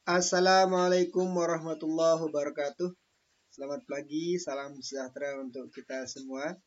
Assalamualaikum warahmatullahi wabarakatuh. Selamat pagi, salam sejahtera untuk kita semua.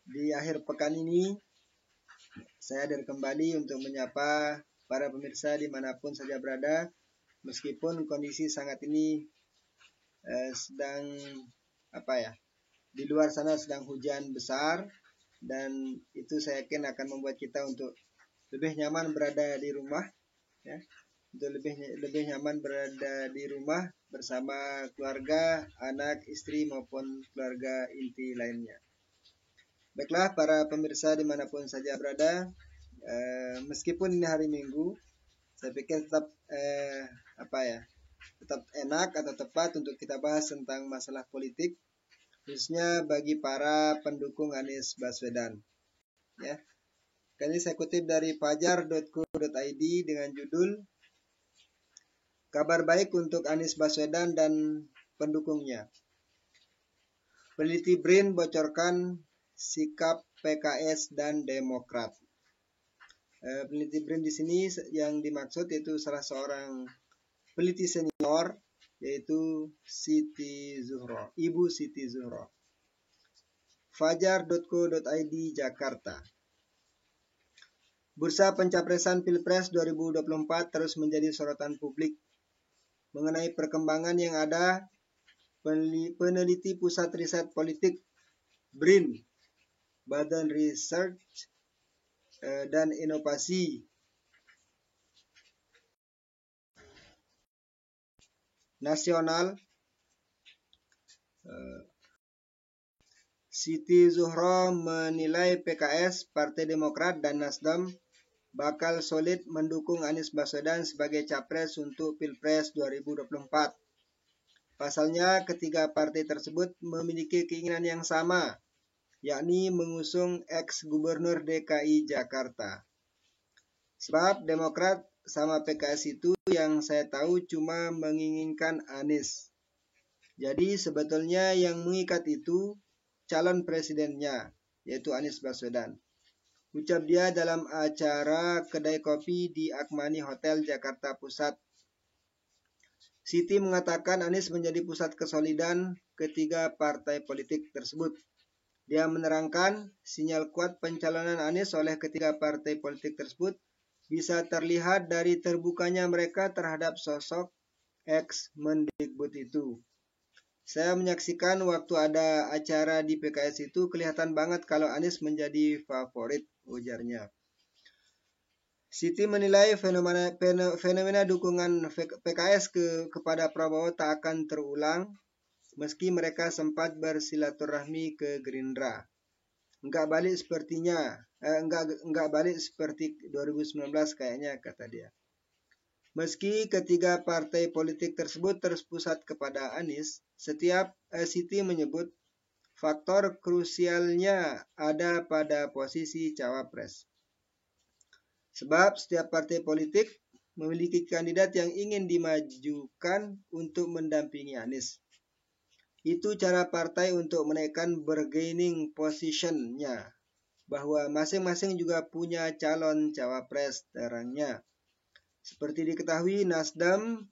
Di akhir pekan ini, saya hadir kembali untuk menyapa para pemirsa dimanapun saja berada. Meskipun kondisi sangat ini sedang di luar sana sedang hujan besar, dan itu saya yakin akan membuat kita untuk lebih nyaman berada di rumah, ya. Untuk lebih nyaman berada di rumah bersama keluarga, anak, istri maupun keluarga inti lainnya. Baiklah para pemirsa dimanapun saja berada, meskipun ini hari Minggu, saya pikir tetap tetap enak atau tepat untuk kita bahas tentang masalah politik, khususnya bagi para pendukung Anies Baswedan. Ya, kali ini saya kutip dari fajar.co.id dengan judul Kabar baik untuk Anies Baswedan dan pendukungnya. Peneliti BRIN bocorkan sikap PKS dan Demokrat. Peneliti BRIN di sini yang dimaksud yaitu salah seorang peneliti senior, yaitu Siti Zuhro, Ibu Siti Zuhro. Fajar.co.id Jakarta. Bursa pencapresan Pilpres 2024 terus menjadi sorotan publik. Mengenai perkembangan yang ada, peneliti Pusat Riset Politik BRIN, Badan Research dan Inovasi Nasional, Siti Zuhro menilai PKS, Partai Demokrat, dan Nasdem bakal solid mendukung Anies Baswedan sebagai capres untuk Pilpres 2024. Pasalnya, ketiga partai tersebut memiliki keinginan yang sama, yakni mengusung ex-gubernur DKI Jakarta. Sebab Demokrat sama PKS itu yang saya tahu cuma menginginkan Anies. Jadi sebetulnya yang mengikat itu calon presidennya, yaitu Anies Baswedan. Ucap dia dalam acara kedai kopi di Akmani Hotel Jakarta Pusat. Siti mengatakan Anies menjadi pusat kesolidan ketiga partai politik tersebut. Dia menerangkan sinyal kuat pencalonan Anies oleh ketiga partai politik tersebut bisa terlihat dari terbukanya mereka terhadap sosok ex-Mendikbud itu. Saya menyaksikan waktu ada acara di PKS itu kelihatan banget kalau Anies menjadi favorit, ujarnya. Siti menilai fenomena dukungan PKS kepada Prabowo tak akan terulang meski mereka sempat bersilaturahmi ke Gerindra. Enggak balik seperti 2019 kayaknya, kata dia. Meski ketiga partai politik tersebut terus pusat kepada Anies, Siti menyebut faktor krusialnya ada pada posisi cawapres. Sebab setiap partai politik memiliki kandidat yang ingin dimajukan untuk mendampingi Anies. Itu cara partai untuk menaikkan bargaining position-nya, bahwa masing-masing juga punya calon cawapres, terangnya. Seperti diketahui, Nasdem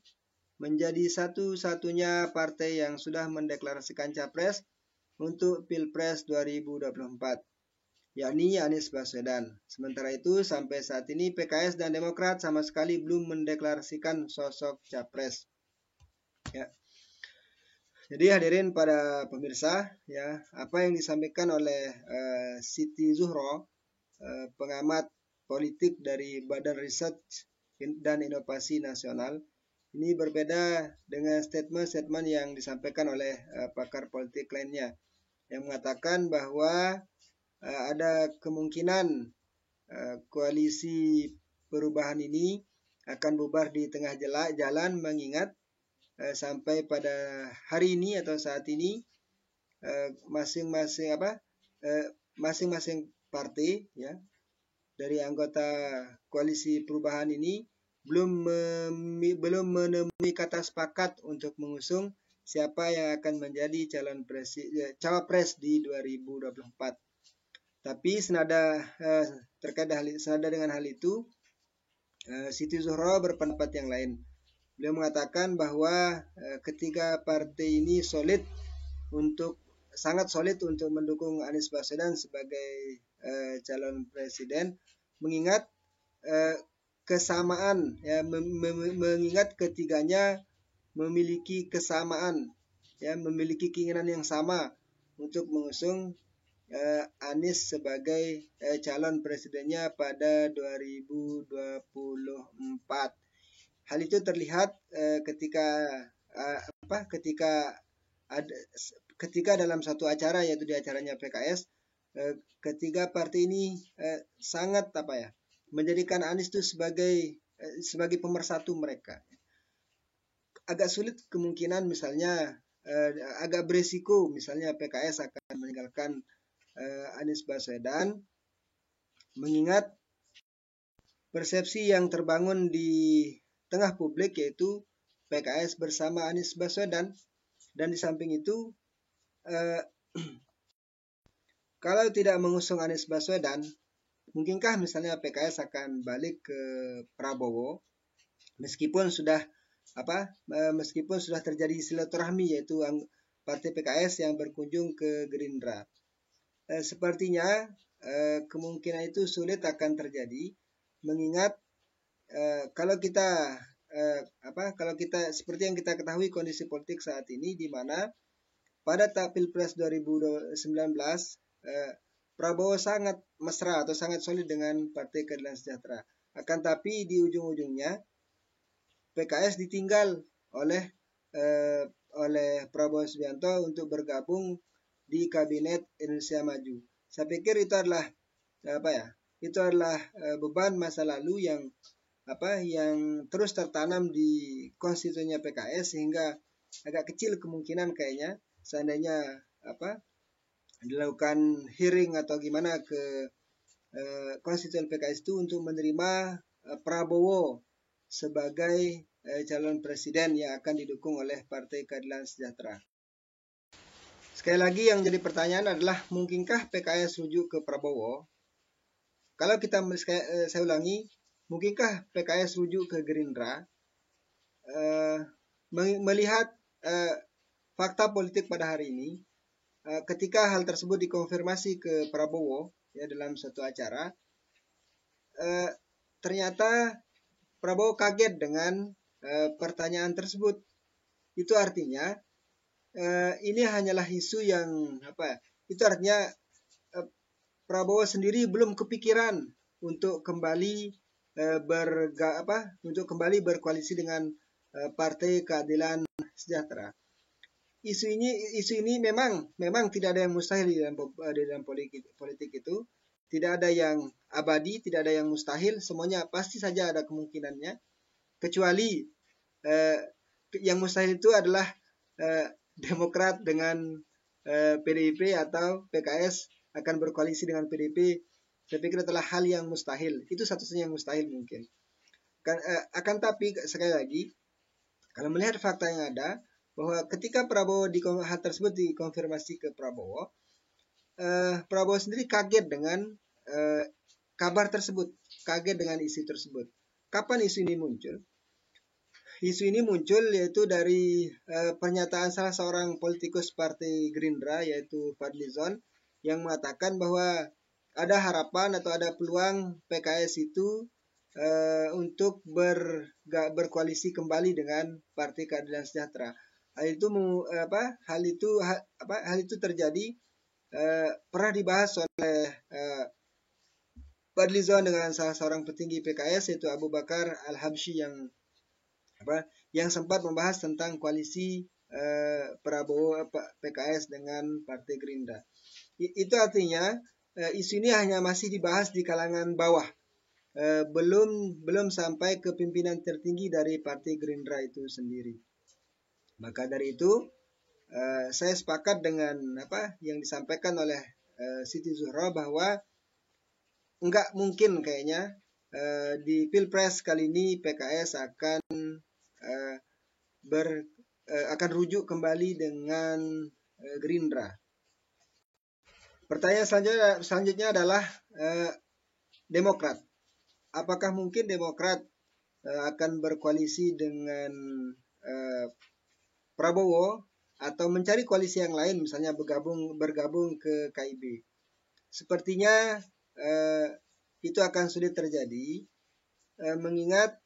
menjadi satu-satunya partai yang sudah mendeklarasikan capres untuk Pilpres 2024, yakni Anies Baswedan. Sementara itu, sampai saat ini PKS dan Demokrat sama sekali belum mendeklarasikan sosok capres. Ya. Jadi hadirin pada pemirsa, ya, apa yang disampaikan oleh Siti Zuhro, pengamat politik dari Badan Riset dan Inovasi Nasional, ini berbeda dengan statement-statement yang disampaikan oleh pakar politik lainnya yang mengatakan bahwa ada kemungkinan koalisi perubahan ini akan bubar di tengah jalan mengingat sampai pada hari ini atau saat ini masing-masing partai, ya, dari anggota koalisi perubahan ini belum menemui kata sepakat untuk mengusung siapa yang akan menjadi cawapres di 2024. Tapi senada dengan hal itu, Siti Zuhro berpendapat yang lain. Beliau mengatakan bahwa ketiga partai ini sangat solid untuk mendukung Anies Baswedan sebagai calon presiden, mengingat kesamaan, ya, mengingat ketiganya memiliki kesamaan, ya, memiliki keinginan yang sama untuk mengusung Anies sebagai calon presidennya pada 2024. Hal itu terlihat ketika dalam satu acara, yaitu di acaranya PKS, ketiga partai ini sangat menjadikan Anies itu sebagai pemersatu mereka. Agak sulit kemungkinan misalnya agak berisiko misalnya PKS akan meninggalkan Anies Baswedan, mengingat persepsi yang terbangun di tengah publik yaitu PKS bersama Anies Baswedan, dan di samping itu kalau tidak mengusung Anies Baswedan, mungkinkah misalnya PKS akan balik ke Prabowo meskipun sudah terjadi silaturahmi, yaitu partai PKS yang berkunjung ke Gerindra. Sepertinya kemungkinan itu sulit akan terjadi, mengingat kalau kita seperti yang kita ketahui kondisi politik saat ini, di mana pada Pilpres 2019 Prabowo sangat mesra atau sangat solid dengan Partai Keadilan Sejahtera. Akan tapi di ujung-ujungnya PKS ditinggal oleh Prabowo Subianto untuk bergabung di Kabinet Indonesia Maju. Saya pikir itu adalah beban masa lalu yang terus tertanam di konstitusinya PKS, sehingga agak kecil kemungkinan kayaknya seandainya dilakukan hearing atau gimana ke konstitusi PKS itu untuk menerima Prabowo sebagai calon presiden yang akan didukung oleh Partai Keadilan Sejahtera. Sekali lagi yang jadi pertanyaan adalah, mungkinkah PKS rujuk ke Prabowo? Kalau saya ulangi, mungkinkah PKS rujuk ke Gerindra? Melihat fakta politik pada hari ini, ketika hal tersebut dikonfirmasi ke Prabowo ya dalam suatu acara, ternyata Prabowo kaget dengan pertanyaan tersebut. Itu artinya ini hanyalah isu yang itu artinya Prabowo sendiri belum kepikiran untuk kembali berkoalisi dengan Partai Keadilan Sejahtera. Isu ini memang tidak ada yang mustahil di dalam politik itu. Tidak ada yang abadi, tidak ada yang mustahil, semuanya pasti saja ada kemungkinannya. Kecuali yang mustahil itu adalah Demokrat dengan PDIP atau PKS akan berkoalisi dengan PDIP. Saya pikir adalah hal yang mustahil. Itu satu-satunya yang mustahil mungkin. Akan tapi sekali lagi, kalau melihat fakta yang ada, bahwa ketika hal tersebut dikonfirmasi ke Prabowo, Prabowo sendiri kaget dengan kabar tersebut, kaget dengan isu tersebut. Kapan isu ini muncul? Isu ini muncul yaitu dari pernyataan salah seorang politikus Partai Gerindra, yaitu Fadlizon, yang mengatakan bahwa ada harapan atau ada peluang PKS itu untuk berkoalisi kembali dengan Partai Keadilan Sejahtera. Hal itu terjadi pernah dibahas oleh Fadlizon dengan salah seorang petinggi PKS, yaitu Abu Bakar Al-Habsyi, yang sempat membahas tentang koalisi Prabowo PKS dengan Partai Gerindra. Itu artinya isu ini hanya masih dibahas di kalangan bawah, belum sampai ke pimpinan tertinggi dari Partai Gerindra itu sendiri. Maka dari itu saya sepakat dengan yang disampaikan oleh Siti Zuhro, bahwa enggak mungkin kayaknya di Pilpres kali ini PKS akan rujuk kembali dengan Gerindra. Pertanyaan selanjutnya adalah Demokrat. Apakah mungkin Demokrat akan berkoalisi dengan Prabowo atau mencari koalisi yang lain, misalnya bergabung ke KIB. Sepertinya itu akan sulit terjadi, mengingat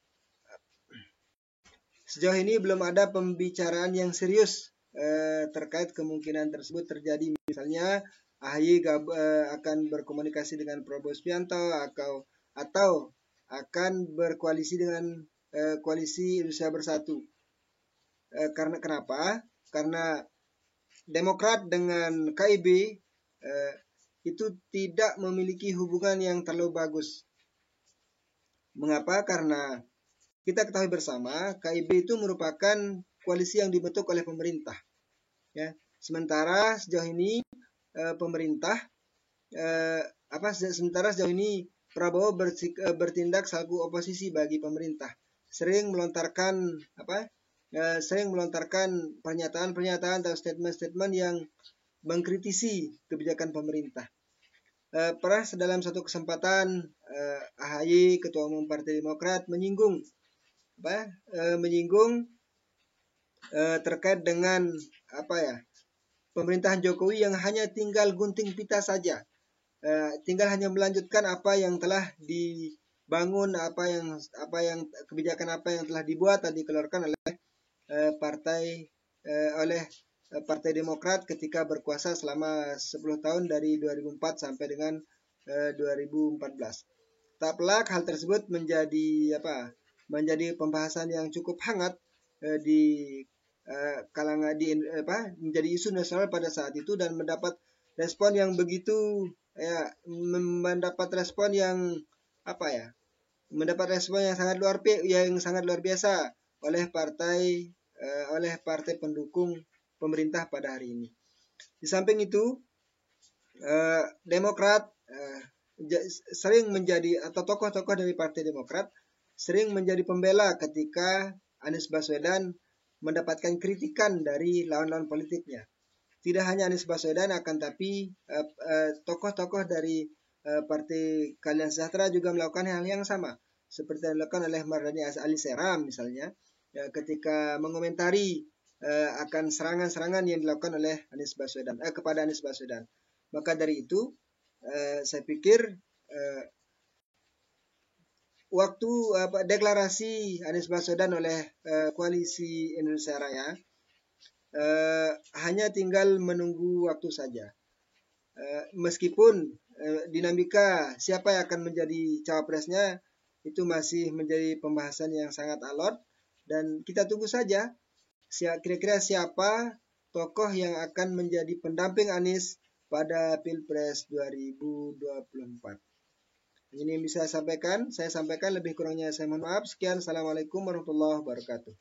sejauh ini belum ada pembicaraan yang serius terkait kemungkinan tersebut terjadi. Misalnya AHY akan berkomunikasi dengan Prabowo Subianto atau akan berkoalisi dengan koalisi Indonesia Bersatu. Karena kenapa? Karena Demokrat dengan KIB itu tidak memiliki hubungan yang terlalu bagus. Mengapa? Karena kita ketahui bersama KIB itu merupakan koalisi yang dibentuk oleh pemerintah. Ya, sementara sejauh ini sementara sejauh ini Prabowo bertindak selaku oposisi bagi pemerintah, sering melontarkan pernyataan-pernyataan atau statement-statement yang mengkritisi kebijakan pemerintah. Pernah dalam satu kesempatan AHY, Ketua Umum Partai Demokrat, menyinggung terkait dengan pemerintahan Jokowi yang hanya tinggal gunting pita saja, tinggal hanya melanjutkan apa yang telah dibangun, kebijakan apa yang telah dibuat dan dikeluarkan oleh Partai Demokrat ketika berkuasa selama 10 tahun dari 2004 sampai dengan 2014. Tak pelak hal tersebut menjadi pembahasan yang cukup hangat menjadi isu nasional pada saat itu dan mendapat respon yang sangat luar biasa oleh partai pendukung pemerintah pada hari ini. Di samping itu, Demokrat sering menjadi, atau tokoh-tokoh dari Partai Demokrat sering menjadi pembela ketika Anies Baswedan mendapatkan kritikan dari lawan-lawan politiknya. Tidak hanya Anies Baswedan, akan tapi tokoh-tokoh dari Partai Keadilan Sejahtera juga melakukan hal yang sama, seperti yang dilakukan oleh Mardhani Alisera misalnya, ketika mengomentari akan serangan-serangan yang dilakukan oleh Anies Baswedan kepada Anies Baswedan. Maka dari itu saya pikir waktu deklarasi Anies Baswedan oleh Koalisi Indonesia Raya hanya tinggal menunggu waktu saja. Meskipun dinamika siapa yang akan menjadi cawapresnya itu masih menjadi pembahasan yang sangat alot, dan kita tunggu saja kira-kira siapa tokoh yang akan menjadi pendamping Anies pada Pilpres 2024. Ini yang bisa saya sampaikan. Lebih kurangnya saya mohon maaf. Sekian, Assalamualaikum warahmatullahi wabarakatuh.